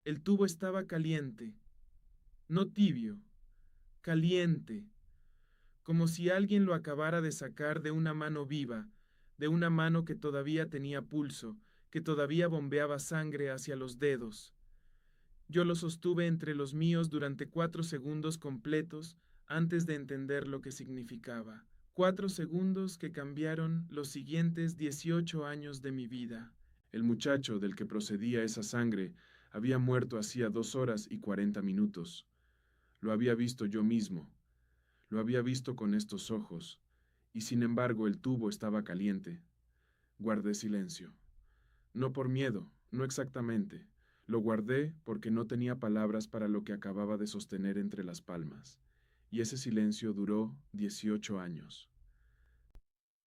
El tubo estaba caliente, no tibio, caliente, como si alguien lo acabara de sacar de una mano viva, de una mano que todavía tenía pulso, que todavía bombeaba sangre hacia los dedos. Yo lo sostuve entre los míos durante 4 segundos completos antes de entender lo que significaba. 4 segundos que cambiaron los siguientes 18 años de mi vida. El muchacho del que procedía esa sangre había muerto hacía 2 horas y 40 minutos. Lo había visto yo mismo. Lo había visto con estos ojos. Y sin embargo el tubo estaba caliente. Guardé silencio. No por miedo, no exactamente. Lo guardé porque no tenía palabras para lo que acababa de sostener entre las palmas. Y ese silencio duró 18 años.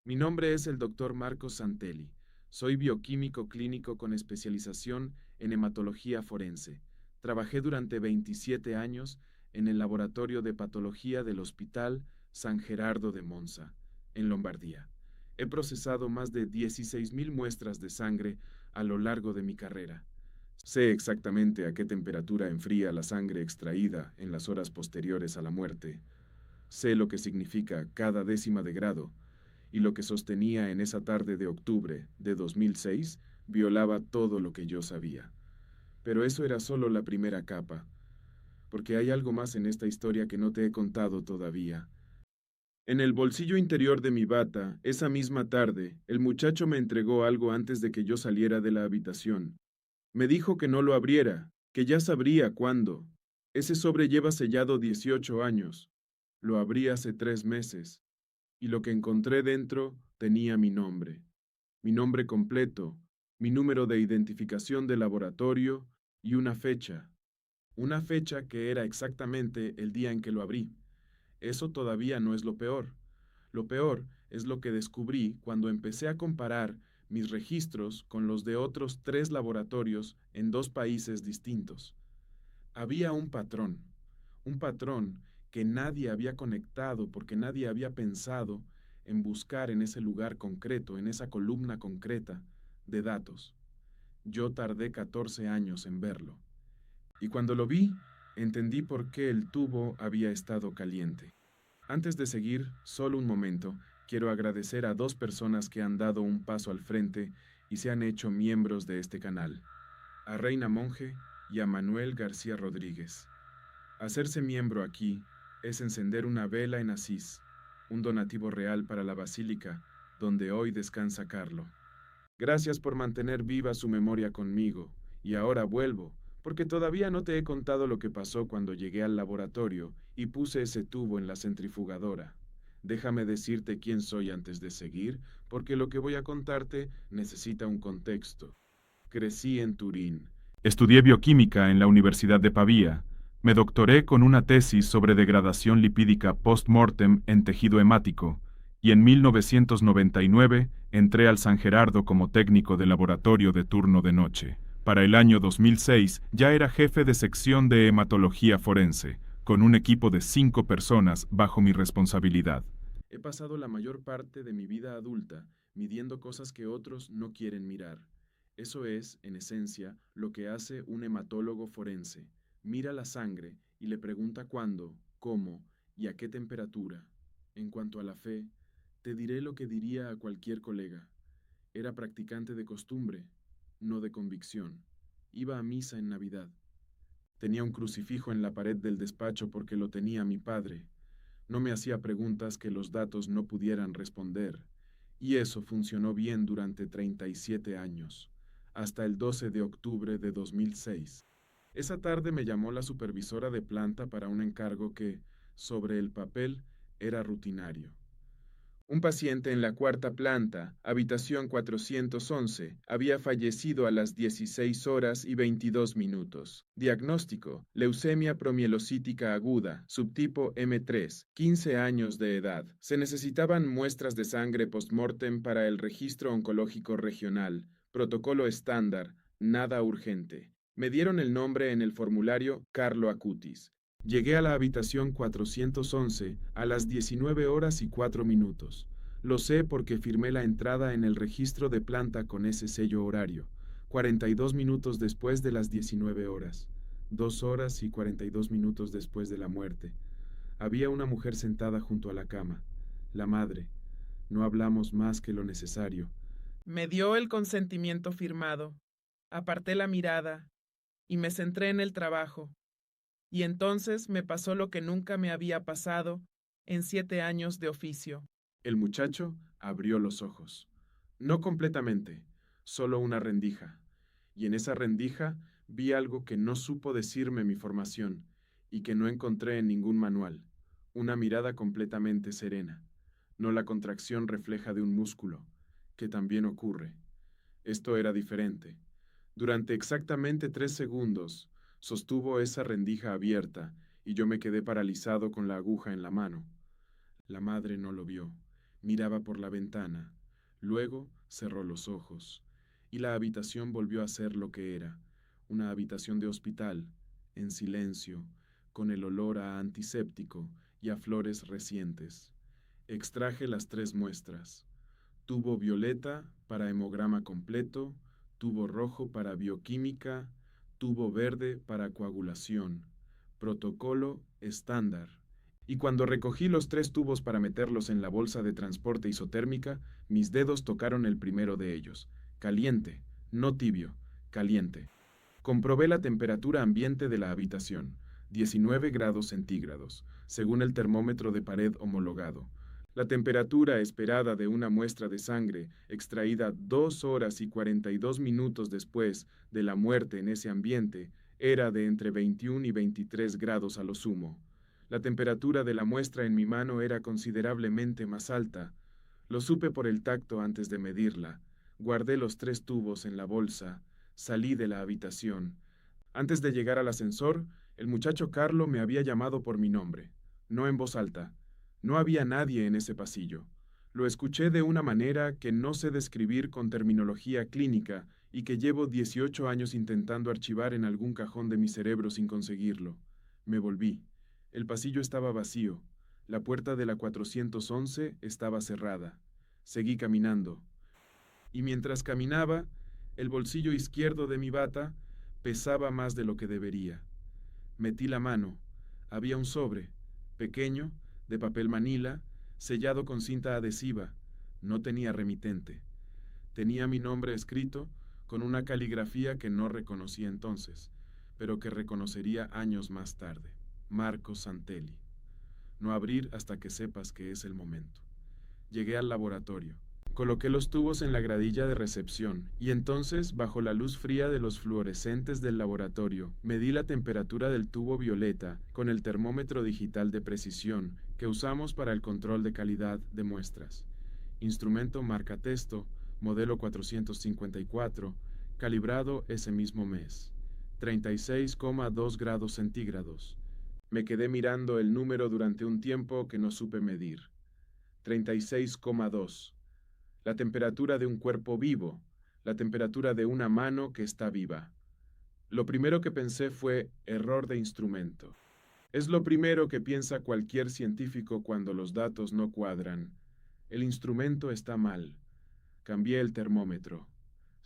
Mi nombre es el doctor Marcos Santelli. Soy bioquímico clínico con especialización en hematología forense. Trabajé durante 27 años en el laboratorio de patología del Hospital San Gerardo de Monza, en Lombardía. He procesado más de 16.000 muestras de sangre a lo largo de mi carrera. Sé exactamente a qué temperatura enfría la sangre extraída en las horas posteriores a la muerte. Sé lo que significa cada décima de grado, y lo que sostenía en esa tarde de octubre de 2006 violaba todo lo que yo sabía. Pero eso era solo la primera capa, porque hay algo más en esta historia que no te he contado todavía. En el bolsillo interior de mi bata, esa misma tarde, el muchacho me entregó algo antes de que yo saliera de la habitación. Me dijo que no lo abriera, que ya sabría cuándo. Ese sobre lleva sellado 18 años. Lo abrí hace 3 meses, y lo que encontré dentro tenía mi nombre completo, mi número de identificación de laboratorio y una fecha que era exactamente el día en que lo abrí. Eso todavía no es lo peor. Lo peor es lo que descubrí cuando empecé a comparar mis registros con los de otros 3 laboratorios en 2 países distintos. Había un patrón que nadie había conectado porque nadie había pensado en buscar en ese lugar concreto, en esa columna concreta de datos. Yo tardé 14 años en verlo. Y cuando lo vi, entendí por qué el tubo había estado caliente. Antes de seguir, solo un momento, quiero agradecer a 2 personas que han dado un paso al frente y se han hecho miembros de este canal, a Reina Monje y a Manuel García Rodríguez. Hacerse miembro aquí es encender una vela en Asís, un donativo real para la basílica donde hoy descansa Carlo. Gracias por mantener viva su memoria conmigo, y ahora vuelvo, porque todavía no te he contado lo que pasó cuando llegué al laboratorio y puse ese tubo en la centrifugadora. Déjame decirte quién soy antes de seguir, porque lo que voy a contarte necesita un contexto. Crecí en Turín. Estudié bioquímica en la Universidad de Pavía. Me doctoré con una tesis sobre degradación lipídica post-mortem en tejido hemático, y en 1999 entré al San Gerardo como técnico de laboratorio de turno de noche. Para el año 2006 ya era jefe de sección de hematología forense, con un equipo de 5 personas bajo mi responsabilidad. He pasado la mayor parte de mi vida adulta midiendo cosas que otros no quieren mirar. Eso es, en esencia, lo que hace un hematólogo forense. Mira la sangre y le pregunta cuándo, cómo y a qué temperatura. En cuanto a la fe, te diré lo que diría a cualquier colega. Era practicante de costumbre, no de convicción. Iba a misa en Navidad. Tenía un crucifijo en la pared del despacho porque lo tenía mi padre. No me hacía preguntas que los datos no pudieran responder. Y eso funcionó bien durante 37 años, hasta el 12 de octubre de 2006. Esa tarde me llamó la supervisora de planta para un encargo que, sobre el papel, era rutinario. Un paciente en la 4ª planta, habitación 411, había fallecido a las 16 horas y 22 minutos. Diagnóstico: leucemia promielocítica aguda, subtipo M3, 15 años de edad. Se necesitaban muestras de sangre postmortem para el registro oncológico regional. Protocolo estándar, nada urgente. Me dieron el nombre en el formulario Carlo Acutis. Llegué a la habitación 411 a las 19 horas y 4 minutos. Lo sé porque firmé la entrada en el registro de planta con ese sello horario. 42 minutos después de las 19 horas, 2 horas y 42 minutos después de la muerte. Había una mujer sentada junto a la cama, la madre. No hablamos más que lo necesario. Me dio el consentimiento firmado. Aparté la mirada y me centré en el trabajo. Y entonces me pasó lo que nunca me había pasado en 7 años de oficio. El muchacho abrió los ojos. No completamente, solo una rendija. Y en esa rendija vi algo que no supo decirme mi formación y que no encontré en ningún manual. Una mirada completamente serena. No la contracción refleja de un músculo, que también ocurre. Esto era diferente. Durante exactamente 3 segundos, sostuvo esa rendija abierta y yo me quedé paralizado con la aguja en la mano. La madre no lo vio. Miraba por la ventana. Luego cerró los ojos y la habitación volvió a ser lo que era, una habitación de hospital, en silencio, con el olor a antiséptico y a flores recientes. Extraje las 3 muestras. Tubo violeta para hemograma completo, tubo rojo para bioquímica, tubo verde para coagulación, protocolo estándar. Y cuando recogí los 3 tubos para meterlos en la bolsa de transporte isotérmica, mis dedos tocaron el primero de ellos. Caliente, no tibio, caliente. Comprobé la temperatura ambiente de la habitación, 19 grados centígrados, según el termómetro de pared homologado. La temperatura esperada de una muestra de sangre extraída 2 horas y 42 minutos después de la muerte en ese ambiente era de entre 21 y 23 grados a lo sumo. La temperatura de la muestra en mi mano era considerablemente más alta. Lo supe por el tacto antes de medirla. Guardé los 3 tubos en la bolsa. Salí de la habitación. Antes de llegar al ascensor, el muchacho Carlo me había llamado por mi nombre, no en voz alta. No había nadie en ese pasillo. Lo escuché de una manera que no sé describir con terminología clínica y que llevo 18 años intentando archivar en algún cajón de mi cerebro sin conseguirlo. Me volví. El pasillo estaba vacío. La puerta de la 411 estaba cerrada. Seguí caminando. Y mientras caminaba, el bolsillo izquierdo de mi bata pesaba más de lo que debería. Metí la mano. Había un sobre, pequeño, de papel manila, sellado con cinta adhesiva. No tenía remitente. Tenía mi nombre escrito con una caligrafía que no reconocí entonces, pero que reconocería años más tarde. Marco Santelli. No abrir hasta que sepas que es el momento. Llegué al laboratorio. Coloqué los tubos en la gradilla de recepción y entonces, bajo la luz fría de los fluorescentes del laboratorio, medí la temperatura del tubo violeta con el termómetro digital de precisión que usamos para el control de calidad de muestras. Instrumento marca Testo, modelo 454, calibrado ese mismo mes. 36,2 grados centígrados. Me quedé mirando el número durante un tiempo que no supe medir. 36,2. La temperatura de un cuerpo vivo, la temperatura de una mano que está viva. Lo primero que pensé fue error de instrumento. Es lo primero que piensa cualquier científico cuando los datos no cuadran. El instrumento está mal. Cambié el termómetro.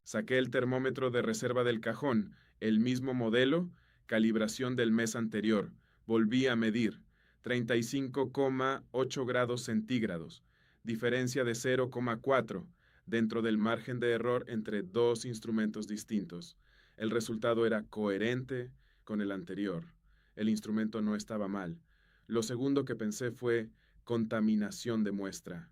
Saqué el termómetro de reserva del cajón, el mismo modelo, calibración del mes anterior. Volví a medir. 35,8 grados centígrados. Diferencia de 0,4, dentro del margen de error entre 2 instrumentos distintos. El resultado era coherente con el anterior. El instrumento no estaba mal. Lo segundo que pensé fue contaminación de muestra.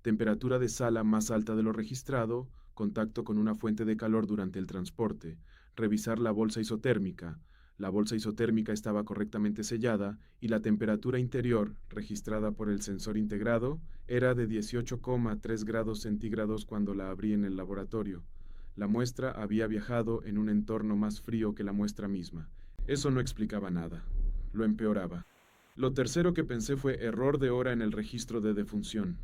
Temperatura de sala más alta de lo registrado, contacto con una fuente de calor durante el transporte, revisar la bolsa isotérmica. La bolsa isotérmica estaba correctamente sellada y la temperatura interior, registrada por el sensor integrado, era de 18,3 grados centígrados cuando la abrí en el laboratorio. La muestra había viajado en un entorno más frío que la muestra misma. Eso no explicaba nada. Lo empeoraba. Lo tercero que pensé fue error de hora en el registro de defunción.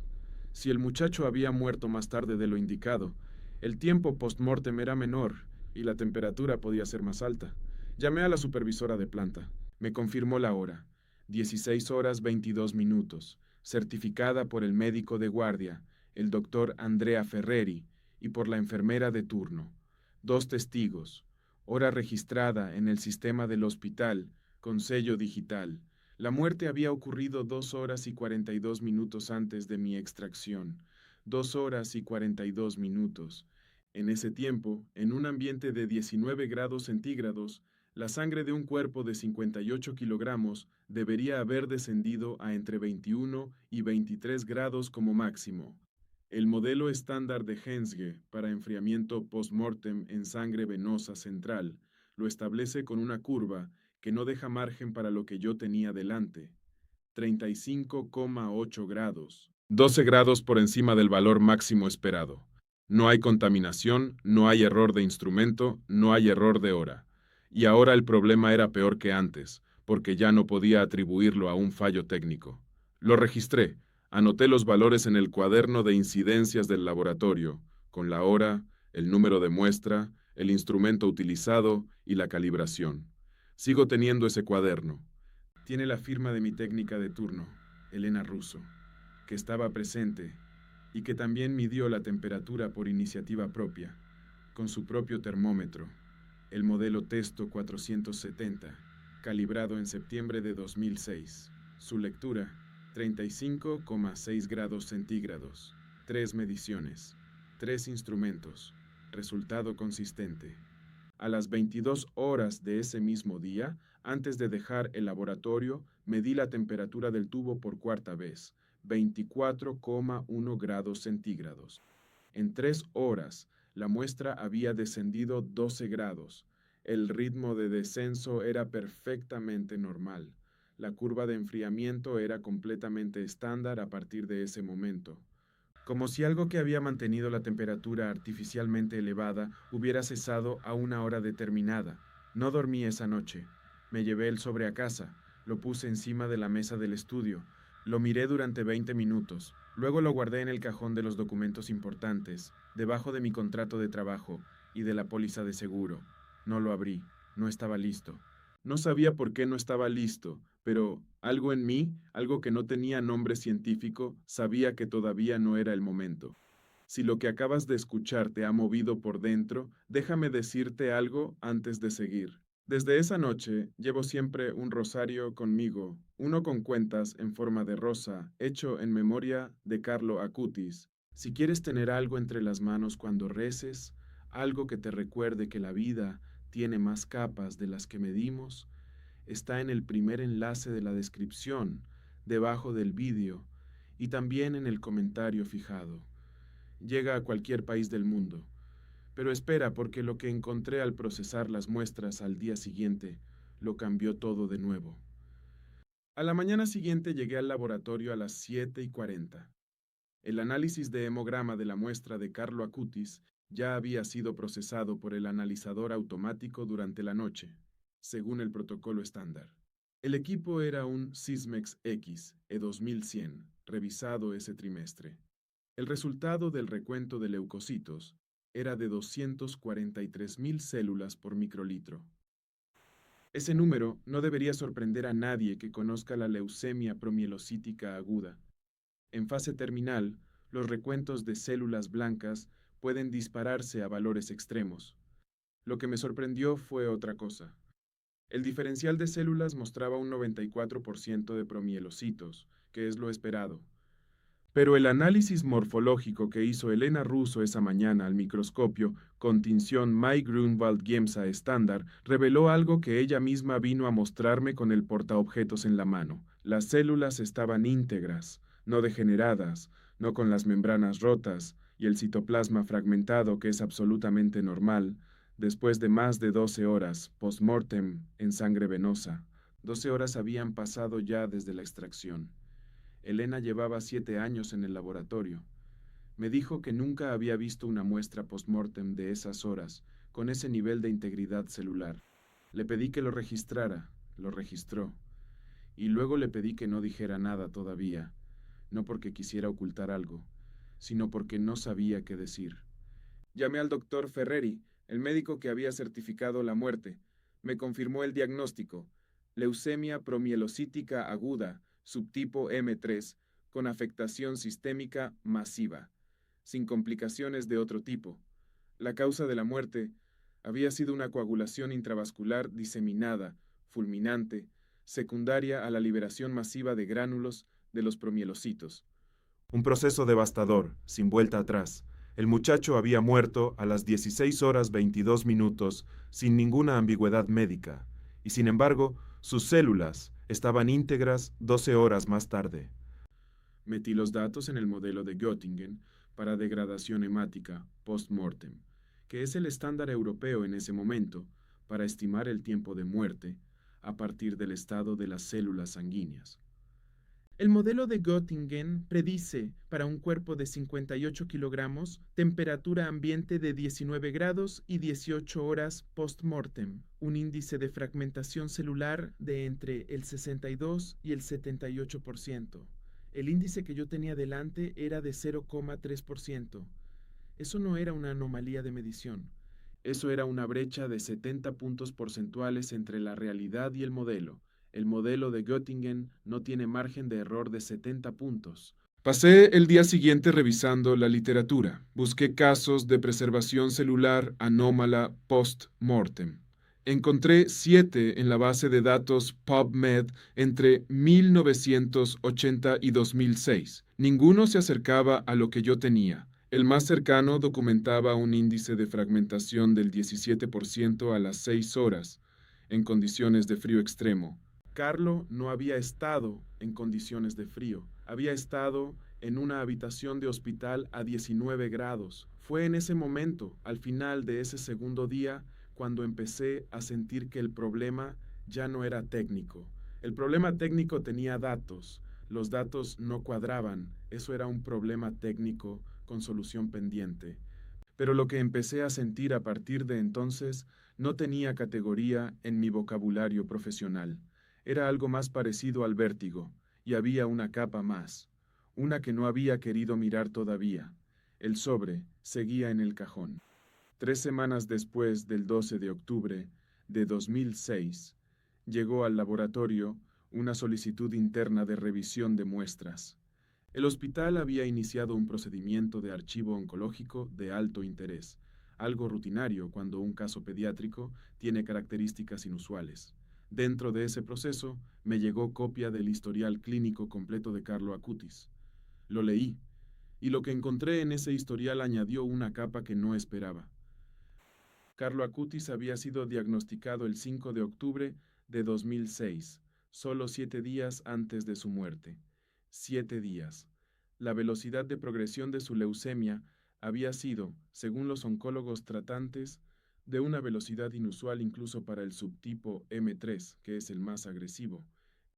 Si el muchacho había muerto más tarde de lo indicado, el tiempo post-mortem era menor y la temperatura podía ser más alta. Llamé a la supervisora de planta. Me confirmó la hora. 16 horas 22 minutos, certificada por el médico de guardia, el doctor Andrea Ferreri, y por la enfermera de turno. 2 testigos. Hora registrada en el sistema del hospital, con sello digital. La muerte había ocurrido 2 horas y 42 minutos antes de mi extracción. 2 horas y 42 minutos. En ese tiempo, en un ambiente de 19 grados centígrados, la sangre de un cuerpo de 58 kilogramos debería haber descendido a entre 21 y 23 grados como máximo. El modelo estándar de Hensge para enfriamiento post-mortem en sangre venosa central lo establece con una curva que no deja margen para lo que yo tenía delante. 35,8 grados. 12 grados por encima del valor máximo esperado. No hay contaminación, no hay error de instrumento, no hay error de hora. Y ahora el problema era peor que antes, porque ya no podía atribuirlo a un fallo técnico. Lo registré, anoté los valores en el cuaderno de incidencias del laboratorio, con la hora, el número de muestra, el instrumento utilizado y la calibración. Sigo teniendo ese cuaderno. Tiene la firma de mi técnica de turno, Elena Russo, que estaba presente y que también midió la temperatura por iniciativa propia, con su propio termómetro, el modelo Testo 470, calibrado en septiembre de 2006. Su lectura, 35,6 grados centígrados, 3 mediciones, 3 instrumentos, resultado consistente. A las 22 horas de ese mismo día, antes de dejar el laboratorio, medí la temperatura del tubo por cuarta vez, 24,1 grados centígrados. En 3 horas, la muestra había descendido 12 grados. El ritmo de descenso era perfectamente normal. La curva de enfriamiento era completamente estándar a partir de ese momento. Como si algo que había mantenido la temperatura artificialmente elevada hubiera cesado a una hora determinada. No dormí esa noche. Me llevé el sobre a casa, lo puse encima de la mesa del estudio, lo miré durante 20 minutos, luego lo guardé en el cajón de los documentos importantes, debajo de mi contrato de trabajo y de la póliza de seguro. No lo abrí, no estaba listo. No sabía por qué no estaba listo, pero algo en mí, algo que no tenía nombre científico, sabía que todavía no era el momento. Si lo que acabas de escuchar te ha movido por dentro, déjame decirte algo antes de seguir. Desde esa noche llevo siempre un rosario conmigo, uno con cuentas en forma de rosa, hecho en memoria de Carlo Acutis. Si quieres tener algo entre las manos cuando reces, algo que te recuerde que la vida tiene más capas de las que medimos, está en el primer enlace de la descripción, debajo del vídeo y también en el comentario fijado. Llega a cualquier país del mundo. Pero espera, porque lo que encontré al procesar las muestras al día siguiente lo cambió todo de nuevo. A la mañana siguiente llegué al laboratorio a las 7:40. El análisis de hemograma de la muestra de Carlo Acutis ya había sido procesado por el analizador automático durante la noche, según el protocolo estándar. El equipo era un Sysmex X E2100, revisado ese trimestre. El resultado del recuento de leucocitos era de 243.000 células por microlitro. Ese número no debería sorprender a nadie que conozca la leucemia promielocítica aguda. En fase terminal, los recuentos de células blancas pueden dispararse a valores extremos. Lo que me sorprendió fue otra cosa. El diferencial de células mostraba un 94% de promielocitos, que es lo esperado. Pero el análisis morfológico que hizo Elena Russo esa mañana al microscopio con tinción May-Grunwald-Giemsa estándar reveló algo que ella misma vino a mostrarme con el portaobjetos en la mano. Las células estaban íntegras, no degeneradas, no con las membranas rotas y el citoplasma fragmentado, que es absolutamente normal, después de más de 12 horas post-mortem en sangre venosa. 12 horas habían pasado ya desde la extracción. Elena llevaba 7 años en el laboratorio. Me dijo que nunca había visto una muestra post-mortem de esas horas, con ese nivel de integridad celular. Le pedí que lo registrara, lo registró, y luego le pedí que no dijera nada todavía, no porque quisiera ocultar algo, sino porque no sabía qué decir. Llamé al doctor Ferreri, el médico que había certificado la muerte. Me confirmó el diagnóstico: leucemia promielocítica aguda, subtipo M3, con afectación sistémica masiva, sin complicaciones de otro tipo. La causa de la muerte, Había sido una coagulación intravascular diseminada, fulminante, secundaria a la liberación masiva de gránulos de los promielocitos. Un proceso devastador, sin vuelta atrás. El muchacho había muerto a las 16 horas 22 minutos sin ninguna ambigüedad médica, y sin embargo, sus células estaban íntegras 12 horas más tarde. Metí los datos en el modelo de Göttingen para degradación hemática post-mortem, que es el estándar europeo en ese momento para estimar el tiempo de muerte a partir del estado de las células sanguíneas. El modelo de Göttingen predice para un cuerpo de 58 kilogramos temperatura ambiente de 19 grados y 18 horas post-mortem, un índice de fragmentación celular de entre el 62 y el 78%. El índice que yo tenía delante era de 0,3%. Eso no era una anomalía de medición. Eso era una brecha de 70 puntos porcentuales entre la realidad y el modelo. El modelo de Göttingen no tiene margen de error de 70 puntos. Pasé el día siguiente revisando la literatura. Busqué casos de preservación celular anómala post-mortem. Encontré 7 en la base de datos PubMed entre 1980 y 2006. Ninguno se acercaba a lo que yo tenía. El más cercano documentaba un índice de fragmentación del 17% a las 6 horas, en condiciones de frío extremo. Carlo no había estado en condiciones de frío, había estado en una habitación de hospital a 19 grados. Fue en ese momento, al final de ese segundo día, cuando empecé a sentir que el problema ya no era técnico. El problema técnico tenía datos, los datos no cuadraban, eso era un problema técnico con solución pendiente. Pero lo que empecé a sentir a partir de entonces no tenía categoría en mi vocabulario profesional. Era algo más parecido al vértigo, y había una capa más, una que no había querido mirar todavía. El sobre seguía en el cajón. 3 semanas después del 12 de octubre de 2006, llegó al laboratorio una solicitud interna de revisión de muestras. El hospital había iniciado un procedimiento de archivo oncológico de alto interés, algo rutinario cuando un caso pediátrico tiene características inusuales. Dentro de ese proceso, me llegó copia del historial clínico completo de Carlo Acutis. Lo leí, y lo que encontré en ese historial añadió una capa que no esperaba. Carlo Acutis había sido diagnosticado el 5 de octubre de 2006, solo 7 días antes de su muerte. 7 días. La velocidad de progresión de su leucemia había sido, según los oncólogos tratantes, de una velocidad inusual incluso para el subtipo M3, que es el más agresivo.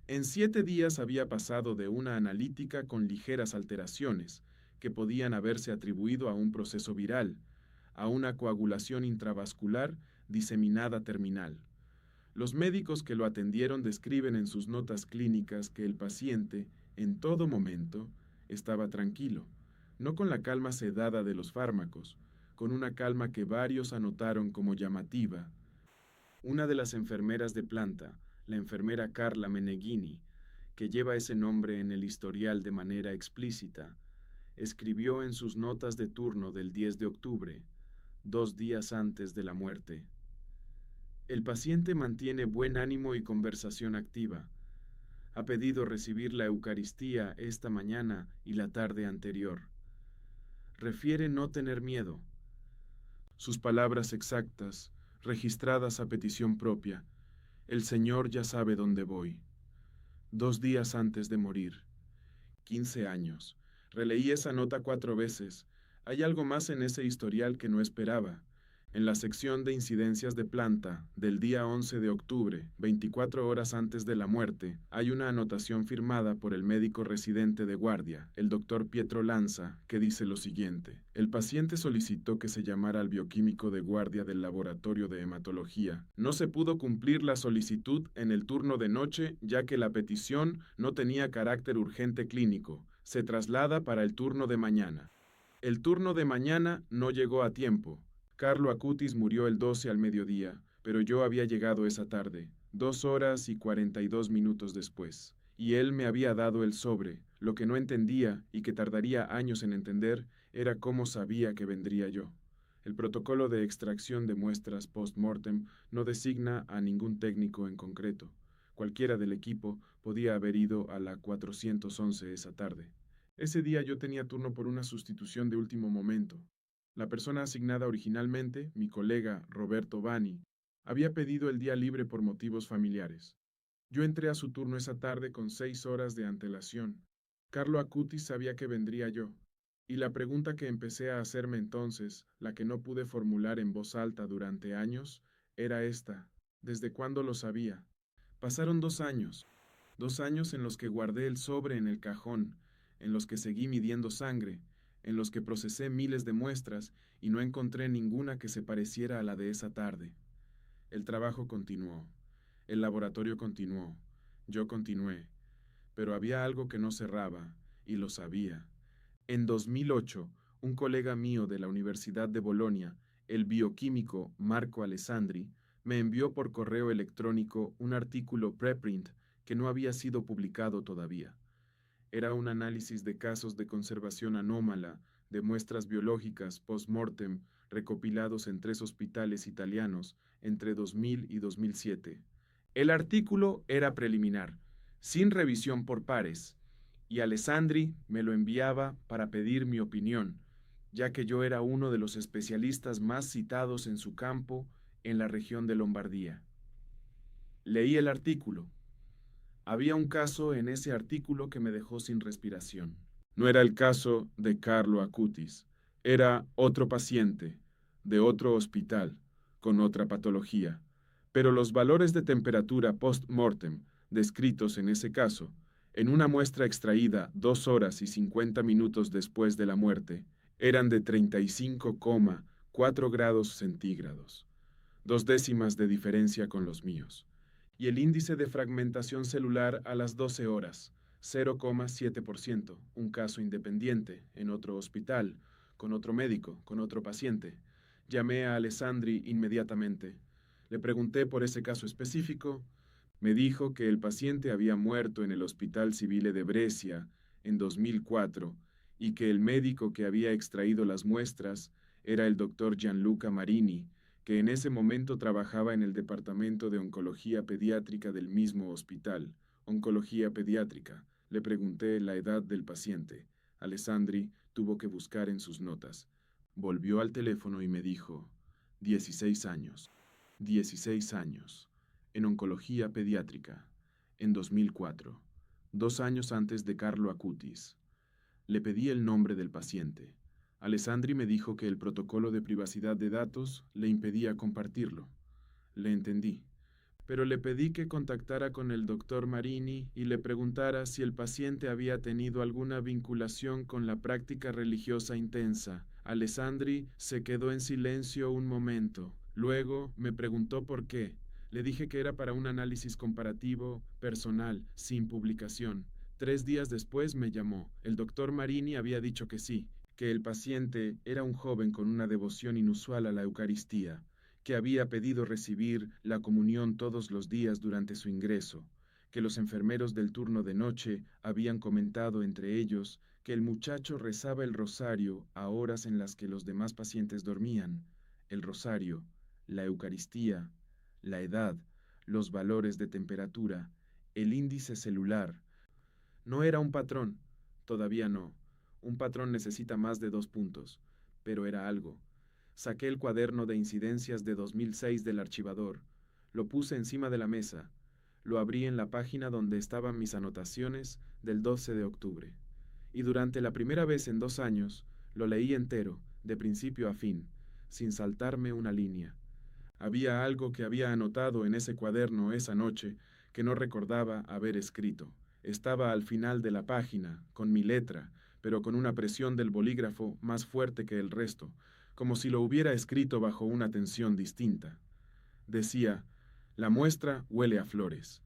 En 7 días había pasado de una analítica con ligeras alteraciones, que podían haberse atribuido a un proceso viral, a una coagulación intravascular diseminada terminal. Los médicos que lo atendieron describen en sus notas clínicas que el paciente, en todo momento, estaba tranquilo, no con la calma sedada de los fármacos, con una calma que varios anotaron como llamativa. Una de las enfermeras de planta, la enfermera Carla Meneghini, que lleva ese nombre en el historial de manera explícita, escribió en sus notas de turno del 10 de octubre, 2 días antes de la muerte: el paciente mantiene buen ánimo y conversación activa. Ha pedido recibir la Eucaristía esta mañana y la tarde anterior. Refiere no tener miedo. Sus palabras exactas, registradas a petición propia: el Señor ya sabe dónde voy. 2 días antes de morir. 15 años. Releí esa nota 4 veces. Hay algo más en ese historial que no esperaba. En la sección de incidencias de planta del día 11 de octubre, 24 horas antes de la muerte, hay una anotación firmada por el médico residente de guardia, el doctor Pietro Lanza, que dice lo siguiente: el paciente solicitó que se llamara al bioquímico de guardia del laboratorio de hematología. No se pudo cumplir la solicitud en el turno de noche, ya que la petición no tenía carácter urgente clínico. Se traslada para el turno de mañana. El turno de mañana no llegó a tiempo. Carlo Acutis murió el 12 al mediodía, pero yo había llegado esa tarde, 2 horas y 42 minutos después, y él me había dado el sobre. Lo que no entendía, y que tardaría años en entender, era cómo sabía que vendría yo. El protocolo de extracción de muestras post-mortem no designa a ningún técnico en concreto. Cualquiera del equipo podía haber ido a la 411 esa tarde. Ese día yo tenía turno por una sustitución de último momento. La persona asignada originalmente, mi colega Roberto Bani, había pedido el día libre por motivos familiares. Yo entré a su turno esa tarde con 6 horas de antelación. Carlo Acutis sabía que vendría yo, y la pregunta que empecé a hacerme entonces, la que no pude formular en voz alta durante años, era esta: ¿desde cuándo lo sabía? Pasaron 2 años, 2 años en los que guardé el sobre en el cajón, en los que seguí midiendo sangre, en los que procesé miles de muestras y no encontré ninguna que se pareciera a la de esa tarde. El trabajo continuó, el laboratorio continuó, yo continué, pero había algo que no cerraba, y lo sabía. En 2008, un colega mío de la Universidad de Bolonia, el bioquímico Marco Alessandri, me envió por correo electrónico un artículo preprint que no había sido publicado todavía. Era un análisis de casos de conservación anómala de muestras biológicas post-mortem recopilados en 3 hospitales italianos entre 2000 y 2007. El artículo era preliminar, sin revisión por pares, y Alessandri me lo enviaba para pedir mi opinión, ya que yo era uno de los especialistas más citados en su campo en la región de Lombardía. Leí el artículo. Había un caso en ese artículo que me dejó sin respiración. No era el caso de Carlo Acutis, era otro paciente, de otro hospital, con otra patología, pero los valores de temperatura post-mortem descritos en ese caso, en una muestra extraída 2 horas y 50 minutos después de la muerte, eran de 35,4 grados centígrados, 2 décimas de diferencia con los míos, y el índice de fragmentación celular a las 12 horas, 0,7%, un caso independiente, en otro hospital, con otro médico, con otro paciente. Llamé a Alessandri inmediatamente. Le pregunté por ese caso específico. Me dijo que el paciente había muerto en el Hospital Civile de Brescia en 2004 y que el médico que había extraído las muestras era el doctor Gianluca Marini, que en ese momento trabajaba en el departamento de oncología pediátrica del mismo hospital. Oncología pediátrica. Le pregunté la edad del paciente. Alessandri tuvo que buscar en sus notas. Volvió al teléfono y me dijo: 16 años. 16 años. En oncología pediátrica. En 2004. 2 años antes de Carlo Acutis. Le pedí el nombre del paciente. Alessandri me dijo que el protocolo de privacidad de datos le impedía compartirlo. Le entendí, pero le pedí que contactara con el doctor Marini y le preguntara si el paciente había tenido alguna vinculación con la práctica religiosa intensa. Alessandri se quedó en silencio un momento. Luego me preguntó por qué. Le dije que era para un análisis comparativo, personal, sin publicación. 3 días después me llamó. El doctor Marini había dicho que sí, que el paciente era un joven con una devoción inusual a la Eucaristía, que había pedido recibir la comunión todos los días durante su ingreso, que los enfermeros del turno de noche habían comentado entre ellos que el muchacho rezaba el rosario a horas en las que los demás pacientes dormían. El rosario, la Eucaristía, la edad, los valores de temperatura, el índice celular. No era un patrón, todavía no. Un patrón necesita más de 2 puntos, pero era algo. Saqué el cuaderno de incidencias de 2006 del archivador, lo puse encima de la mesa, lo abrí en la página donde estaban mis anotaciones del 12 de octubre, y durante la primera vez en 2 años lo leí entero, de principio a fin, sin saltarme una línea. Había algo que había anotado en ese cuaderno esa noche que no recordaba haber escrito. Estaba al final de la página, con mi letra, pero con una presión del bolígrafo más fuerte que el resto, como si lo hubiera escrito bajo una tensión distinta. Decía: la muestra huele a flores.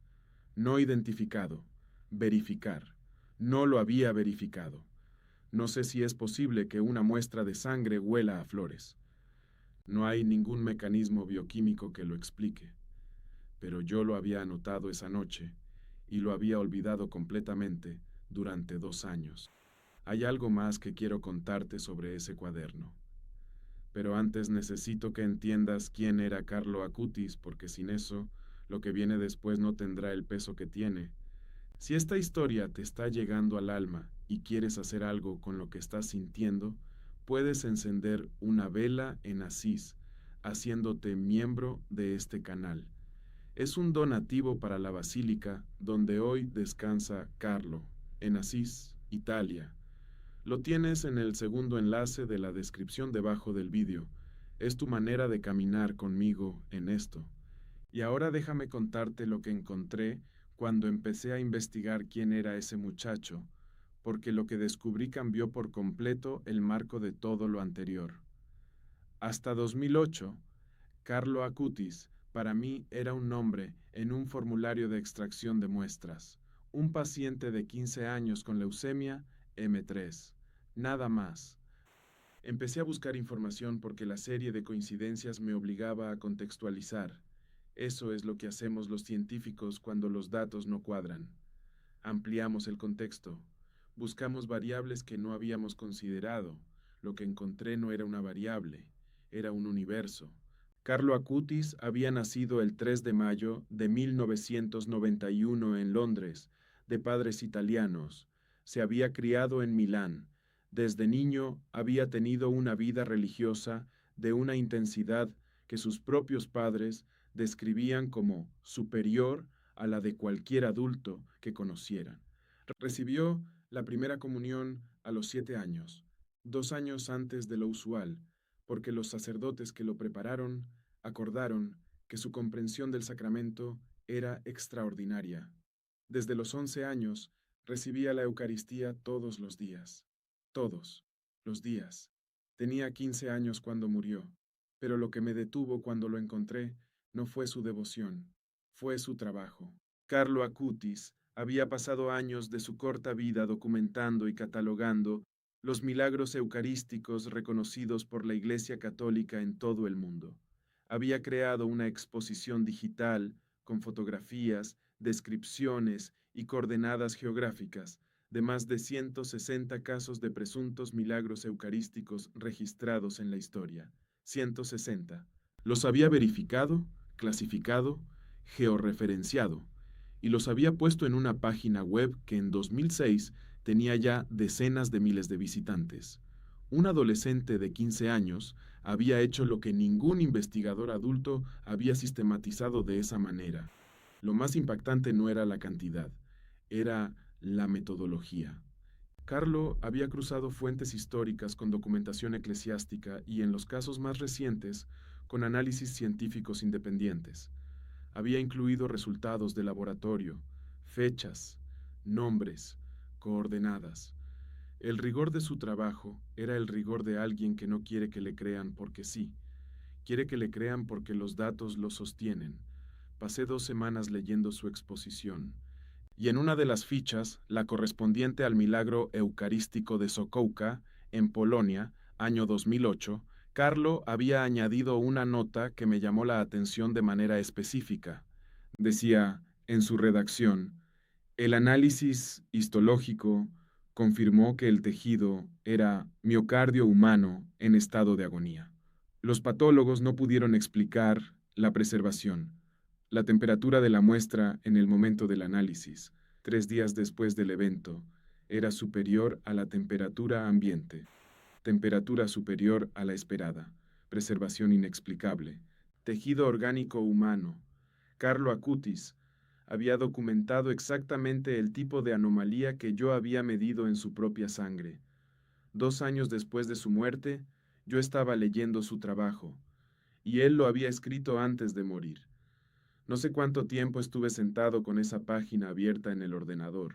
No identificado. Verificar. No lo había verificado. No sé si es posible que una muestra de sangre huela a flores. No hay ningún mecanismo bioquímico que lo explique, pero yo lo había anotado esa noche y lo había olvidado completamente durante 2 años. Hay algo más que quiero contarte sobre ese cuaderno, Pero antes necesito que entiendas quién era Carlo Acutis, porque sin eso, lo que viene después no tendrá el peso que tiene. Si esta historia te está llegando al alma y quieres hacer algo con lo que estás sintiendo, puedes encender una vela en Asís, haciéndote miembro de este canal. Es un donativo para la basílica donde hoy descansa Carlo, en Asís, Italia. Lo tienes en el segundo enlace de la descripción debajo del vídeo. Es tu manera de caminar conmigo en esto. Y ahora déjame contarte lo que encontré cuando empecé a investigar quién era ese muchacho, porque lo que descubrí cambió por completo el marco de todo lo anterior. Hasta 2008, Carlo Acutis para mí era un nombre en un formulario de extracción de muestras, un paciente de 15 años con leucemia M3, nada más. Empecé a buscar información porque la serie de coincidencias me obligaba a contextualizar. Eso es lo que hacemos los científicos cuando los datos no cuadran. Ampliamos el contexto. Buscamos variables que no habíamos considerado. Lo que encontré no era una variable, era un universo. Carlo Acutis había nacido el 3 de mayo de 1991 en Londres, de padres italianos. Se había criado en Milán. Desde niño había tenido una vida religiosa de una intensidad que sus propios padres describían como superior a la de cualquier adulto que conocieran. Recibió la primera comunión a los 7 años, 2 años antes de lo usual, porque los sacerdotes que lo prepararon acordaron que su comprensión del sacramento era extraordinaria. Desde los 11 años recibía la Eucaristía todos los días. Todos los días. Tenía 15 años cuando murió, pero lo que me detuvo cuando lo encontré no fue su devoción, fue su trabajo. Carlo Acutis había pasado años de su corta vida documentando y catalogando los milagros eucarísticos reconocidos por la Iglesia Católica en todo el mundo. Había creado una exposición digital con fotografías, descripciones y coordenadas geográficas de más de 160 casos de presuntos milagros eucarísticos registrados en la historia. 160. Los había verificado, clasificado, georreferenciado, y los había puesto en una página web que en 2006 tenía ya decenas de miles de visitantes. Un adolescente de 15 años había hecho lo que ningún investigador adulto había sistematizado de esa manera. Lo más impactante no era la cantidad, era la metodología. Carlo había cruzado fuentes históricas con documentación eclesiástica y, en los casos más recientes, con análisis científicos independientes. Había incluido resultados de laboratorio, fechas, nombres, coordenadas. El rigor de su trabajo era el rigor de alguien que no quiere que le crean porque sí, quiere que le crean porque los datos lo sostienen. Pasé 2 semanas leyendo su exposición, y en una de las fichas, la correspondiente al milagro eucarístico de Sokołka, en Polonia, año 2008, Carlo había añadido una nota que me llamó la atención de manera específica. Decía, en su redacción, el análisis histológico confirmó que el tejido era miocardio humano en estado de agonía. Los patólogos no pudieron explicar la preservación, la temperatura de la muestra en el momento del análisis, 3 días después del evento, era superior a la temperatura ambiente, temperatura superior a la esperada, preservación inexplicable, tejido orgánico humano. Carlo Acutis había documentado exactamente el tipo de anomalía que yo había medido en su propia sangre. 2 años después de su muerte, yo estaba leyendo su trabajo, y él lo había escrito antes de morir. No sé cuánto tiempo estuve sentado con esa página abierta en el ordenador.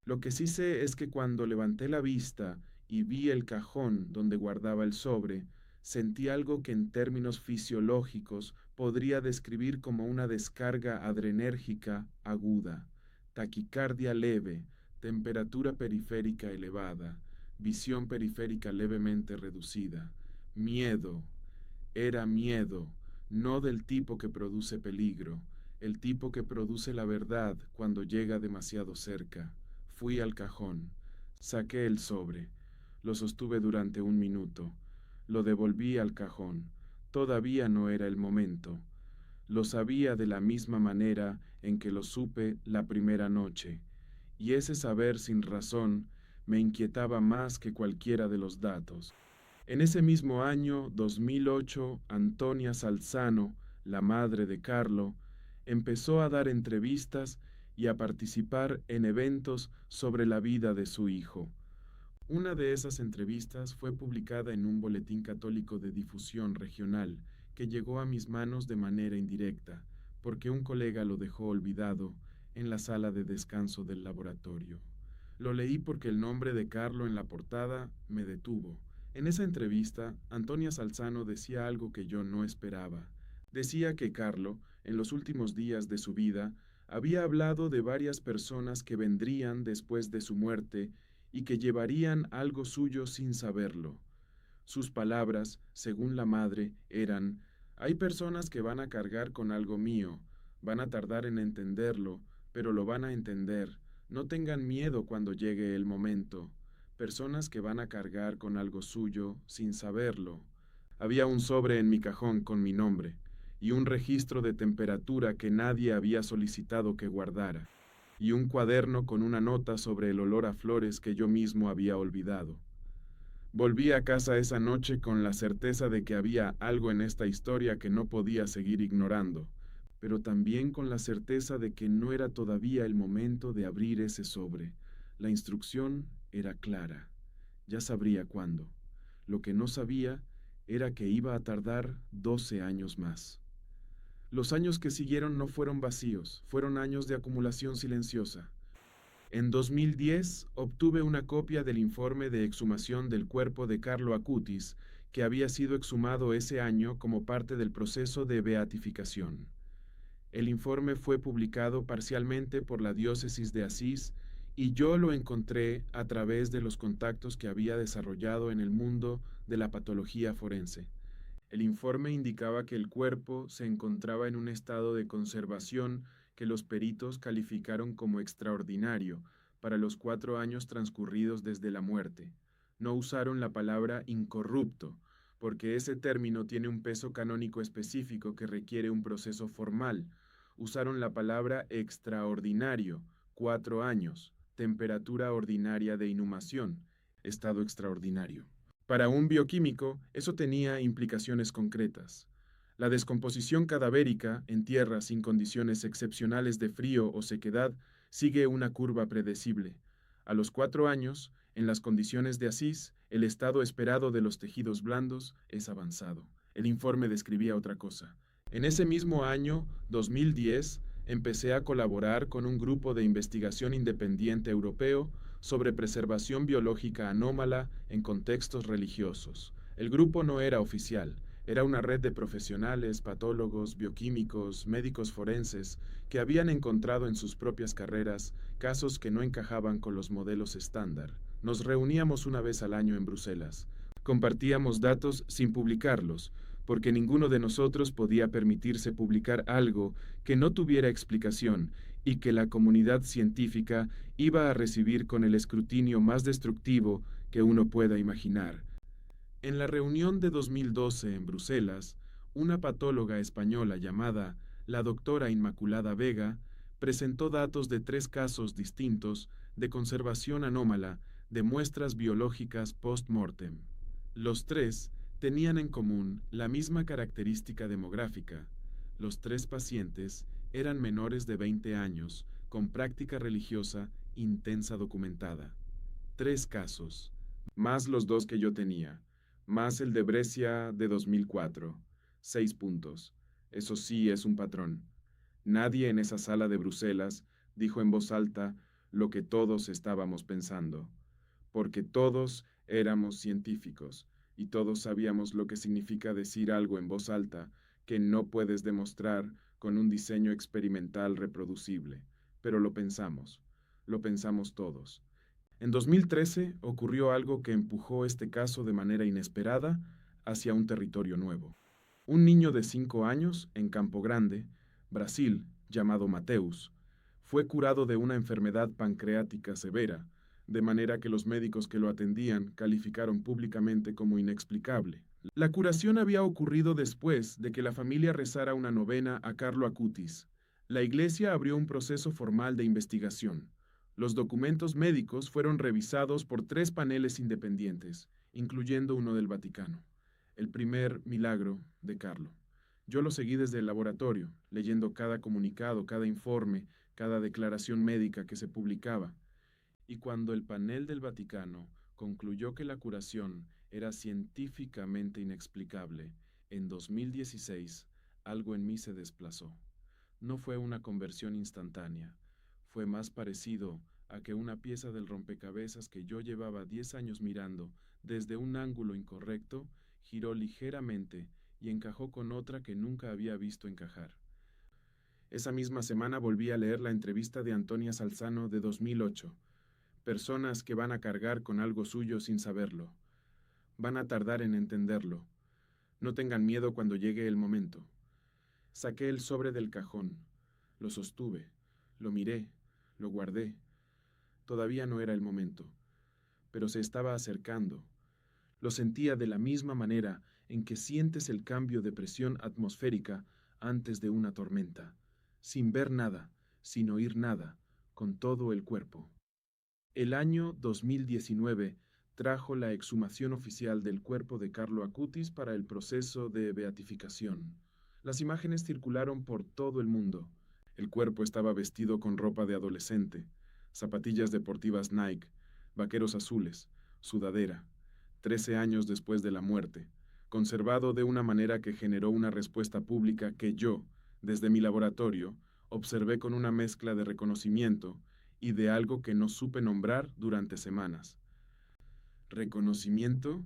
Lo que sí sé es que cuando levanté la vista y vi el cajón donde guardaba el sobre, sentí algo que en términos fisiológicos podría describir como una descarga adrenérgica aguda, taquicardia leve, temperatura periférica elevada, visión periférica levemente reducida, miedo. Era miedo, no del tipo que produce peligro, el tipo que produce la verdad cuando llega demasiado cerca. Fui al cajón, saqué el sobre, lo sostuve durante 1 minuto, Lo devolví al cajón. Todavía no era el momento. Lo sabía de la misma manera en que lo supe la primera noche, y ese saber sin razón me inquietaba más que cualquiera de los datos. En ese mismo año, 2008, Antonia Salzano, la madre de Carlo, empezó a dar entrevistas y a participar en eventos sobre la vida de su hijo. Una de esas entrevistas fue publicada en un boletín católico de difusión regional que llegó a mis manos de manera indirecta, porque un colega lo dejó olvidado en la sala de descanso del laboratorio. Lo leí porque el nombre de Carlo en la portada me detuvo. En esa entrevista, Antonia Salzano decía algo que yo no esperaba. Decía que Carlo, en los últimos días de su vida, había hablado de varias personas que vendrían después de su muerte y que llevarían algo suyo sin saberlo. Sus palabras, según la madre, eran: hay personas que van a cargar con algo mío, van a tardar en entenderlo, pero lo van a entender. No tengan miedo cuando llegue el momento. Personas que van a cargar con algo suyo sin saberlo. Había un sobre en mi cajón con mi nombre y un registro de temperatura que nadie había solicitado que guardara, y un cuaderno con una nota sobre el olor a flores que yo mismo había olvidado. Volví a casa esa noche con la certeza de que había algo en esta historia que no podía seguir ignorando, pero también con la certeza de que no era todavía el momento de abrir ese sobre. La instrucción era clara. Ya sabría cuándo. Lo que no sabía era que iba a tardar 12 años más. Los años que siguieron no fueron vacíos, fueron años de acumulación silenciosa. En 2010 obtuve una copia del informe de exhumación del cuerpo de Carlo Acutis, que había sido exhumado ese año como parte del proceso de beatificación. El informe fue publicado parcialmente por la diócesis de Asís y yo lo encontré a través de los contactos que había desarrollado en el mundo de la patología forense. El informe indicaba que el cuerpo se encontraba en un estado de conservación que los peritos calificaron como extraordinario para los 4 años transcurridos desde la muerte. No usaron la palabra incorrupto, porque ese término tiene un peso canónico específico que requiere un proceso formal. Usaron la palabra extraordinario, 4 años, temperatura ordinaria de inhumación, estado extraordinario. Para un bioquímico, eso tenía implicaciones concretas. La descomposición cadavérica en tierra sin condiciones excepcionales de frío o sequedad sigue una curva predecible. A los 4 años, en las condiciones de Asís, el estado esperado de los tejidos blandos es avanzado. El informe describía otra cosa. En ese mismo año, 2010, empecé a colaborar con un grupo de investigación independiente europeo sobre preservación biológica anómala en contextos religiosos. El grupo no era oficial, era una red de profesionales, patólogos, bioquímicos, médicos forenses, que habían encontrado en sus propias carreras casos que no encajaban con los modelos estándar. Nos reuníamos una vez al año en Bruselas. Compartíamos datos sin publicarlos, porque ninguno de nosotros podía permitirse publicar algo que no tuviera explicación y que la comunidad científica iba a recibir con el escrutinio más destructivo que uno pueda imaginar. En la reunión de 2012 en Bruselas, una patóloga española llamada la doctora Inmaculada Vega presentó datos de 3 casos distintos de conservación anómala de muestras biológicas post-mortem. Los 3 tenían en común la misma característica demográfica. Los 3 pacientes eran menores de 20 años, con práctica religiosa intensa documentada. 3 casos, más los 2 que yo tenía, más el de Brescia de 2004. 6 puntos. Eso sí es un patrón. Nadie en esa sala de Bruselas dijo en voz alta lo que todos estábamos pensando, porque todos éramos científicos y todos sabíamos lo que significa decir algo en voz alta que no puedes demostrar con un diseño experimental reproducible, pero lo pensamos todos. En 2013 ocurrió algo que empujó este caso de manera inesperada hacia un territorio nuevo. Un niño de 5 años en Campo Grande, Brasil, llamado Mateus, fue curado de una enfermedad pancreática severa, de manera que los médicos que lo atendían calificaron públicamente como inexplicable. La curación había ocurrido después de que la familia rezara una novena a Carlo Acutis. La iglesia abrió un proceso formal de investigación. Los documentos médicos fueron revisados por 3 paneles independientes, incluyendo uno del Vaticano. El primer milagro de Carlo. Yo lo seguí desde el laboratorio, leyendo cada comunicado, cada informe, cada declaración médica que se publicaba. Y cuando el panel del Vaticano concluyó que la curación era científicamente inexplicable, en 2016 algo en mí se desplazó. No fue una conversión instantánea, fue más parecido a que una pieza del rompecabezas que yo llevaba 10 años mirando desde un ángulo incorrecto giró ligeramente y encajó con otra que nunca había visto encajar. Esa misma semana volví a leer la entrevista de Antonia Salzano de 2008. Personas que van a cargar con algo suyo sin saberlo. Van a tardar en entenderlo. No tengan miedo cuando llegue el momento. Saqué el sobre del cajón. Lo sostuve. Lo miré. Lo guardé. Todavía no era el momento. Pero se estaba acercando. Lo sentía de la misma manera en que sientes el cambio de presión atmosférica antes de una tormenta. Sin ver nada, sin oír nada, con todo el cuerpo. El año 2019 trajo la exhumación oficial del cuerpo de Carlo Acutis para el proceso de beatificación. Las imágenes circularon por todo el mundo. El cuerpo estaba vestido con ropa de adolescente, zapatillas deportivas Nike, vaqueros azules, sudadera, 13 años después de la muerte, conservado de una manera que generó una respuesta pública que yo, desde mi laboratorio, observé con una mezcla de reconocimiento y de algo que no supe nombrar durante semanas. Reconocimiento,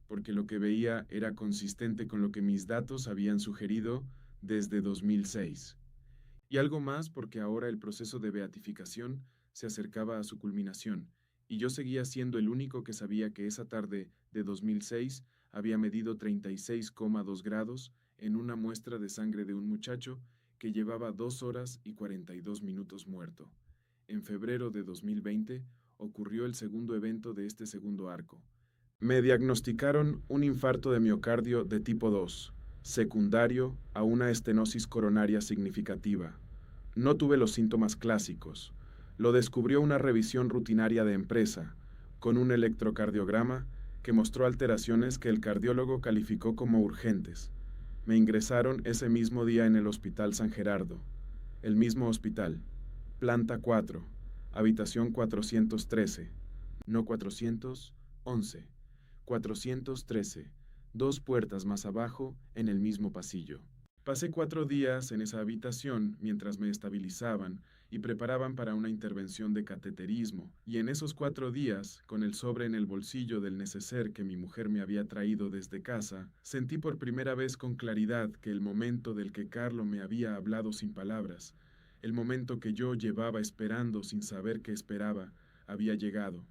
porque lo que veía era consistente con lo que mis datos habían sugerido desde 2006. Y algo más porque ahora el proceso de beatificación se acercaba a su culminación, y yo seguía siendo el único que sabía que esa tarde de 2006 había medido 36,2 grados en una muestra de sangre de un muchacho que llevaba 2 horas y 42 minutos muerto. En febrero de 2020 ocurrió el segundo evento de este segundo arco. Me diagnosticaron un infarto de miocardio de tipo 2, secundario a una estenosis coronaria significativa. No tuve los síntomas clásicos. Lo descubrió una revisión rutinaria de empresa, con un electrocardiograma que mostró alteraciones que el cardiólogo calificó como urgentes. Me ingresaron ese mismo día en el Hospital San Gerardo, el mismo hospital, planta 4, habitación 413, no 411, 413, 2 puertas más abajo en el mismo pasillo. Pasé 4 días en esa habitación mientras me estabilizaban y preparaban para una intervención de cateterismo, y en esos 4 días, con el sobre en el bolsillo del neceser que mi mujer me había traído desde casa, sentí por primera vez con claridad que el momento del que Carlo me había hablado sin palabras, el momento que yo llevaba esperando sin saber qué esperaba, había llegado.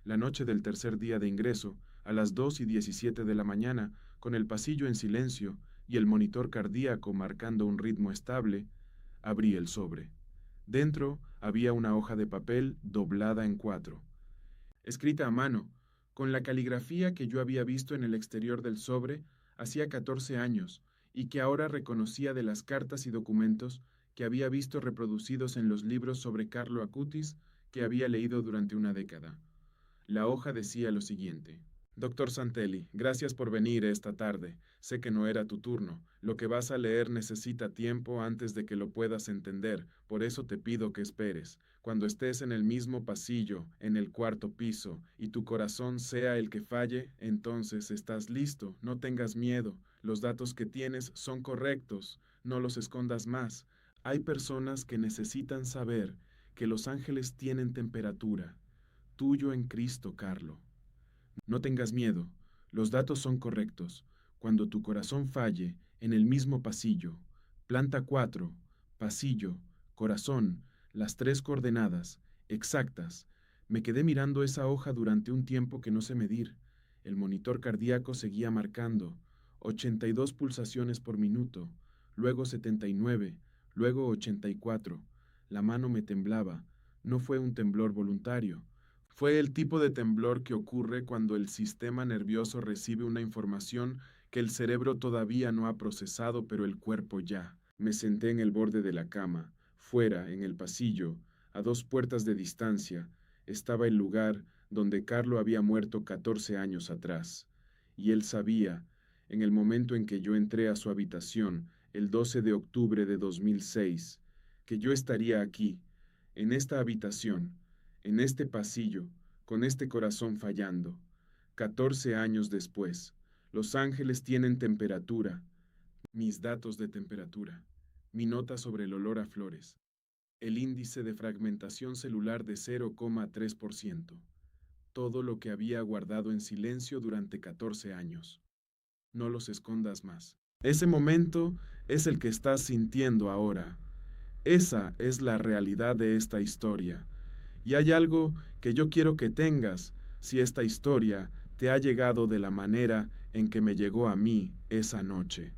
La noche del tercer día de ingreso, a las 2:17 de la mañana, con el pasillo en silencio y el monitor cardíaco marcando un ritmo estable, abrí el sobre. Dentro había una hoja de papel doblada en 4, escrita a mano, con la caligrafía que yo había visto en el exterior del sobre hacía 14 años y que ahora reconocía de las cartas y documentos que había visto reproducidos en los libros sobre Carlo Acutis que había leído durante una década. La hoja decía lo siguiente: Doctor Santelli, gracias por venir esta tarde. Sé que no era tu turno. Lo que vas a leer necesita tiempo antes de que lo puedas entender, por eso te pido que esperes. Cuando estés en el mismo pasillo, en el cuarto piso, y tu corazón sea el que falle, entonces estás listo. No tengas miedo. Los datos que tienes son correctos. No los escondas más. Hay personas que necesitan saber que los ángeles tienen temperatura. Tuyo en Cristo, Carlo. No tengas miedo, los datos son correctos. Cuando tu corazón falle, en el mismo pasillo, planta 4, pasillo, corazón, las 3 coordenadas, exactas. Me quedé mirando esa hoja durante un tiempo que no sé medir. El monitor cardíaco seguía marcando 82 pulsaciones por minuto, luego 79, luego 84. La mano me temblaba. No fue un temblor voluntario. Fue el tipo de temblor que ocurre cuando el sistema nervioso recibe una información que el cerebro todavía no ha procesado, pero el cuerpo ya. Me senté en el borde de la cama. Fuera, en el pasillo, a 2 puertas de distancia, estaba el lugar donde Carlo había muerto 14 años atrás. Y él sabía, en el momento en que yo entré a su habitación, el 12 de octubre de 2006, que yo estaría aquí, en esta habitación, en este pasillo, con este corazón fallando. 14 años después, los ángeles tienen temperatura, mis datos de temperatura, mi nota sobre el olor a flores, el índice de fragmentación celular de 0,3%, todo lo que había guardado en silencio durante 14 años. No los escondas más. Ese momento es el que estás sintiendo ahora. Esa es la realidad de esta historia. Y hay algo que yo quiero que tengas si esta historia te ha llegado de la manera en que me llegó a mí esa noche.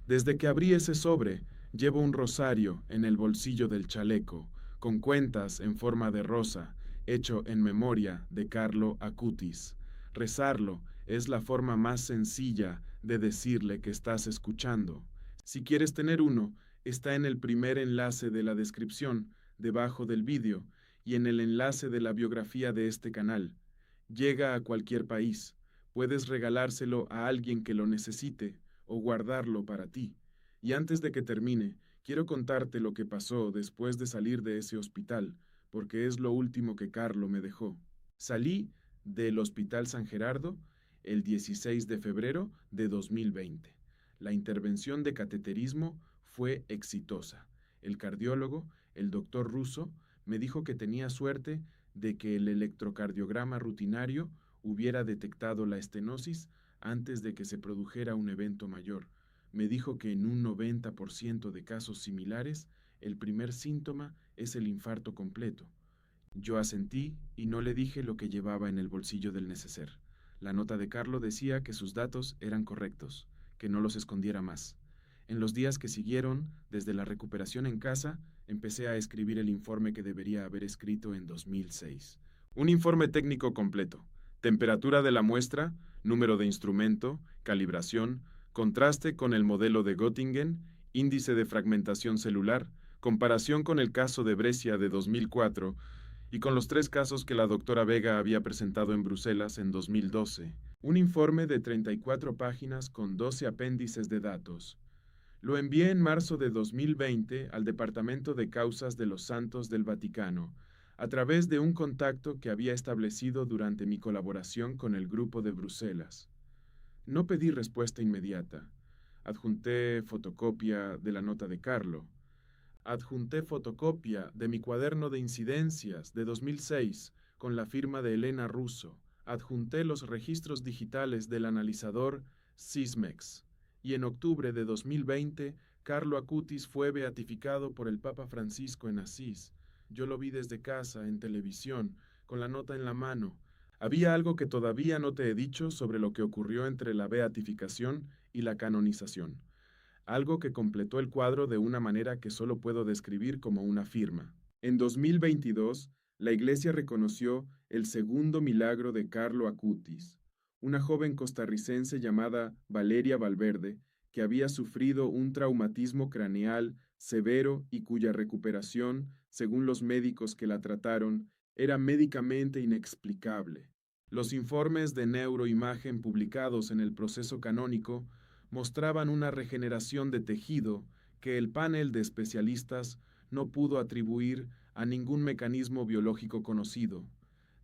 Desde que abrí ese sobre, llevo un rosario en el bolsillo del chaleco, con cuentas en forma de rosa, hecho en memoria de Carlo Acutis. Rezarlo es la forma más sencilla de decirle que estás escuchando. Si quieres tener uno, está en el primer enlace de la descripción, debajo del vídeo, y en el enlace de la biografía de este canal. Llega a cualquier país. Puedes regalárselo a alguien que lo necesite o guardarlo para ti. Y antes de que termine, quiero contarte lo que pasó después de salir de ese hospital, porque es lo último que Carlo me dejó. Salí del Hospital San Gerardo el 16 de febrero de 2020. La intervención de cateterismo fue exitosa. El cardiólogo, el doctor Russo, me dijo que tenía suerte de que el electrocardiograma rutinario hubiera detectado la estenosis antes de que se produjera un evento mayor. Me dijo que en un 90% de casos similares, el primer síntoma es el infarto completo. Yo asentí y no le dije lo que llevaba en el bolsillo del neceser. La nota de Carlo decía que sus datos eran correctos, que no los escondiera más. En los días que siguieron, desde la recuperación en casa, empecé a escribir el informe que debería haber escrito en 2006. Un informe técnico completo. Temperatura de la muestra, número de instrumento, calibración, contraste con el modelo de Göttingen, índice de fragmentación celular, comparación con el caso de Brescia de 2004 y con los 3 casos que la doctora Vega había presentado en Bruselas en 2012. Un informe de 34 páginas con 12 apéndices de datos. Lo envié en marzo de 2020 al Departamento de Causas de los Santos del Vaticano, a través de un contacto que había establecido durante mi colaboración con el grupo de Bruselas. No pedí respuesta inmediata. Adjunté fotocopia de la nota de Carlo. Adjunté fotocopia de mi cuaderno de incidencias de 2006 con la firma de Elena Russo. Adjunté los registros digitales del analizador Sysmex. Y en octubre de 2020, Carlo Acutis fue beatificado por el Papa Francisco en Asís. Yo lo vi desde casa, en televisión, con la nota en la mano. Había algo que todavía no te he dicho sobre lo que ocurrió entre la beatificación y la canonización. Algo que completó el cuadro de una manera que solo puedo describir como una firma. En 2022, la Iglesia reconoció el segundo milagro de Carlo Acutis, una joven costarricense llamada Valeria Valverde, que había sufrido un traumatismo craneal severo y cuya recuperación, según los médicos que la trataron, era médicamente inexplicable. Los informes de neuroimagen publicados en el proceso canónico mostraban una regeneración de tejido que el panel de especialistas no pudo atribuir a ningún mecanismo biológico conocido.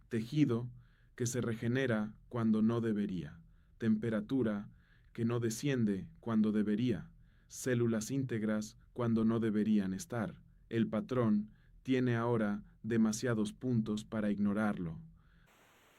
Tejido que se regenera cuando no debería. Temperatura que no desciende cuando debería. Células íntegras cuando no deberían estar. El patrón tiene ahora demasiados puntos para ignorarlo.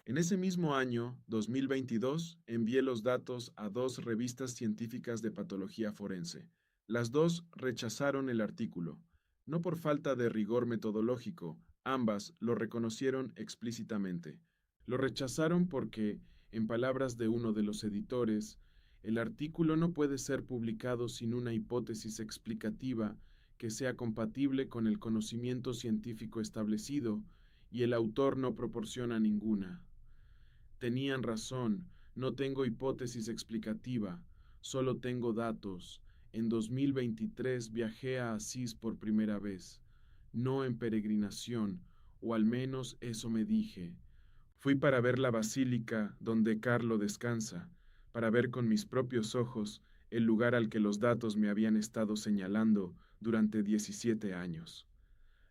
En ese mismo año, 2022, envié los datos a 2 revistas científicas de patología forense. Las 2 rechazaron el artículo, no por falta de rigor metodológico, ambas lo reconocieron explícitamente. Lo rechazaron porque, en palabras de uno de los editores, el artículo no puede ser publicado sin una hipótesis explicativa que sea compatible con el conocimiento científico establecido y el autor no proporciona ninguna. Tenían razón, no tengo hipótesis explicativa, solo tengo datos. En 2023 viajé a Asís por primera vez, no en peregrinación, o al menos eso me dije. Fui para ver la basílica donde Carlo descansa, para ver con mis propios ojos el lugar al que los datos me habían estado señalando durante 17 años.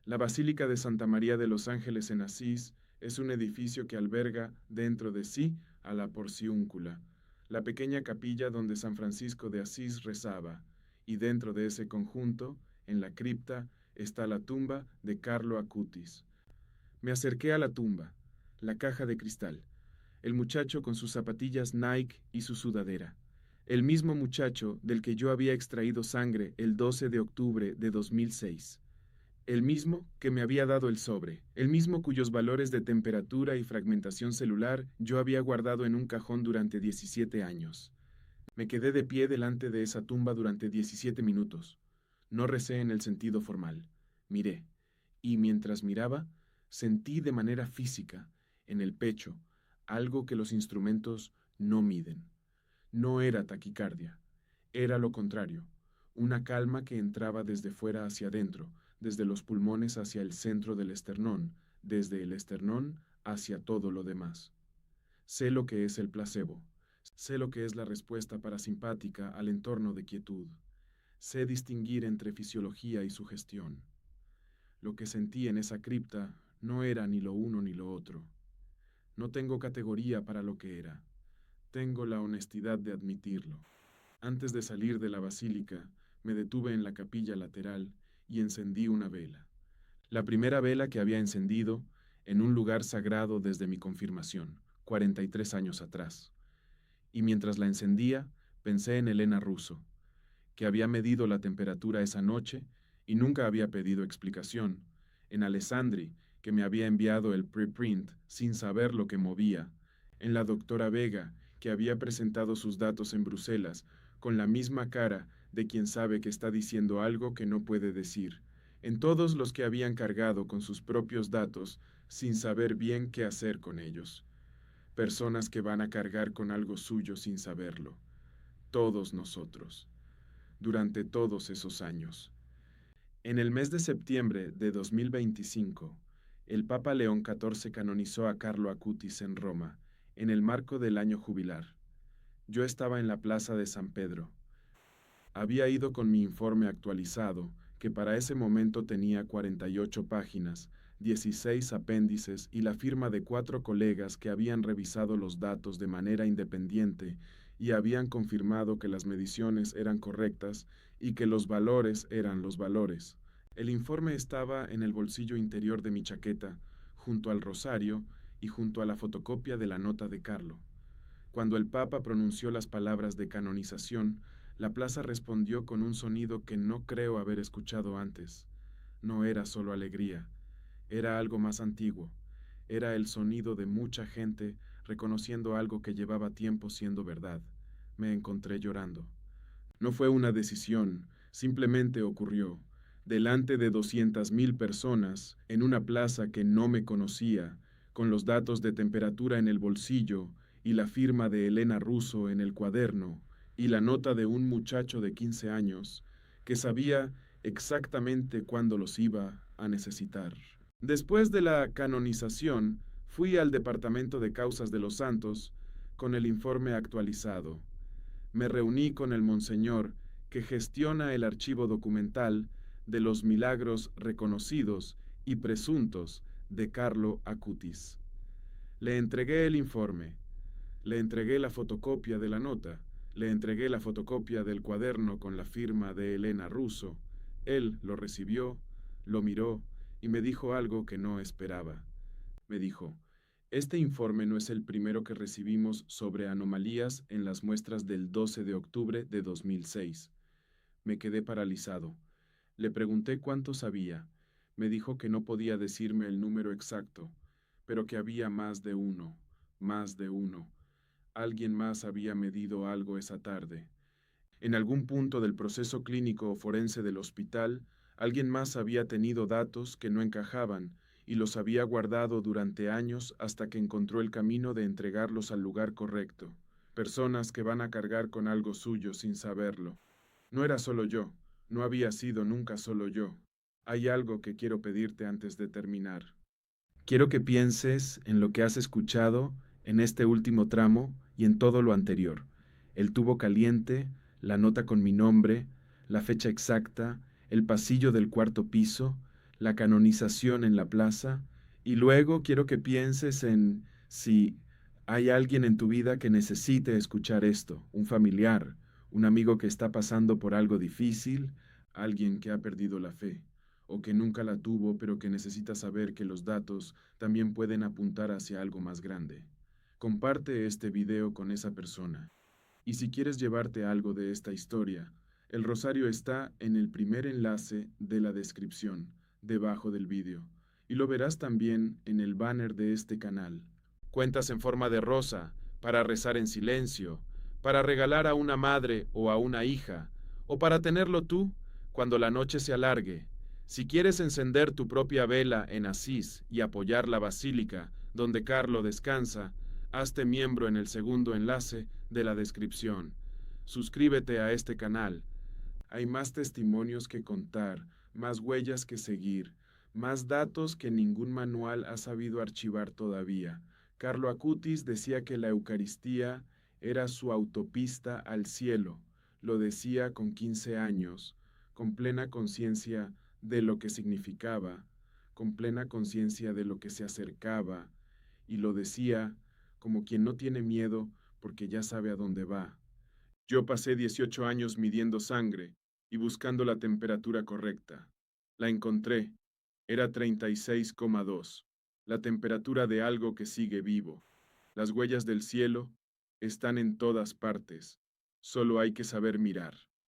La Basílica de Santa María de los Ángeles en Asís es un edificio que alberga dentro de sí a la Porciúncula, la pequeña capilla donde San Francisco de Asís rezaba, y dentro de ese conjunto, en la cripta, está la tumba de Carlo Acutis. Me acerqué a la tumba, la caja de cristal, el muchacho con sus zapatillas Nike y su sudadera, el mismo muchacho del que yo había extraído sangre el 12 de octubre de 2006. El mismo que me había dado el sobre, el mismo cuyos valores de temperatura y fragmentación celular yo había guardado en un cajón durante 17 años. Me quedé de pie delante de esa tumba durante 17 minutos. No recé en el sentido formal. Miré, y mientras miraba, sentí de manera física, en el pecho, algo que los instrumentos no miden. No era taquicardia, era lo contrario, una calma que entraba desde fuera hacia adentro, desde los pulmones hacia el centro del esternón, desde el esternón hacia todo lo demás. Sé lo que es el placebo, sé lo que es la respuesta parasimpática al entorno de quietud, sé distinguir entre fisiología y sugestión. Lo que sentí en esa cripta no era ni lo uno ni lo otro. No tengo categoría para lo que era. Tengo la honestidad de admitirlo. Antes de salir de la basílica, me detuve en la capilla lateral y encendí una vela. La primera vela que había encendido en un lugar sagrado desde mi confirmación, 43 años atrás. Y mientras la encendía, pensé en Elena Russo, que había medido la temperatura esa noche y nunca había pedido explicación, en Alessandri, que me había enviado el preprint sin saber lo que movía, en la doctora Vega, que había presentado sus datos en Bruselas, con la misma cara de quien sabe que está diciendo algo que no puede decir, en todos los que habían cargado con sus propios datos sin saber bien qué hacer con ellos. Personas que van a cargar con algo suyo sin saberlo. Todos nosotros. Durante todos esos años. En el mes de septiembre de 2025, el Papa León XIV canonizó a Carlo Acutis en Roma, en el marco del año jubilar. Yo estaba en la plaza de San Pedro. Había ido con mi informe actualizado, que para ese momento tenía 48 páginas, 16 apéndices y la firma de 4 colegas que habían revisado los datos de manera independiente y habían confirmado que las mediciones eran correctas y que los valores eran los valores. El informe estaba en el bolsillo interior de mi chaqueta, junto al rosario y junto a la fotocopia de la nota de Carlo. Cuando el Papa pronunció las palabras de canonización, la plaza respondió con un sonido que no creo haber escuchado antes. No era solo alegría, era algo más antiguo. Era el sonido de mucha gente reconociendo algo que llevaba tiempo siendo verdad. Me encontré llorando. No fue una decisión, simplemente ocurrió. Delante de 200,000 personas, en una plaza que no me conocía, con los datos de temperatura en el bolsillo y la firma de Elena Russo en el cuaderno, y la nota de un muchacho de 15 años, que sabía exactamente cuándo los iba a necesitar. Después de la canonización, fui al Departamento de Causas de los Santos con el informe actualizado. Me reuní con el monseñor que gestiona el archivo documental de los milagros reconocidos y presuntos de Carlo Acutis. Le entregué el informe, le entregué la fotocopia de la nota, le entregué la fotocopia del cuaderno con la firma de Elena Russo. Él lo recibió, lo miró y me dijo algo que no esperaba. Me dijo: este informe no es el primero que recibimos sobre anomalías en las muestras del 12 de octubre de 2006. Me quedé paralizado. Le pregunté cuánto sabía. Me dijo que no podía decirme el número exacto, pero que había más de uno, más de uno. Alguien más había medido algo esa tarde. En algún punto del proceso clínico o forense del hospital, alguien más había tenido datos que no encajaban y los había guardado durante años hasta que encontró el camino de entregarlos al lugar correcto. Personas que van a cargar con algo suyo sin saberlo. No era solo yo, no había sido nunca solo yo. Hay algo que quiero pedirte antes de terminar. Quiero que pienses en lo que has escuchado en este último tramo y en todo lo anterior. El tubo caliente, la nota con mi nombre, la fecha exacta, el pasillo del cuarto piso, la canonización en la plaza, y luego quiero que pienses en si hay alguien en tu vida que necesite escuchar esto, un familiar, un amigo que está pasando por algo difícil, alguien que ha perdido la fe o que nunca la tuvo, pero que necesita saber que los datos también pueden apuntar hacia algo más grande. Comparte este video con esa persona. Y si quieres llevarte algo de esta historia, el rosario está en el primer enlace de la descripción, debajo del video, y lo verás también en el banner de este canal. Cuentas en forma de rosa, para rezar en silencio, para regalar a una madre o a una hija, o para tenerlo tú cuando la noche se alargue. Si quieres encender tu propia vela en Asís y apoyar la basílica donde Carlo descansa, hazte miembro en el segundo enlace de la descripción. Suscríbete a este canal. Hay más testimonios que contar, más huellas que seguir, más datos que ningún manual ha sabido archivar todavía. Carlo Acutis decía que la Eucaristía era su autopista al cielo. Lo decía con 15 años, con plena conciencia de lo que significaba, con plena conciencia de lo que se acercaba, y lo decía como quien no tiene miedo porque ya sabe a dónde va. Yo pasé 18 años midiendo sangre y buscando la temperatura correcta. La encontré. Era 36,2, la temperatura de algo que sigue vivo. Las huellas del cielo están en todas partes. Solo hay que saber mirar.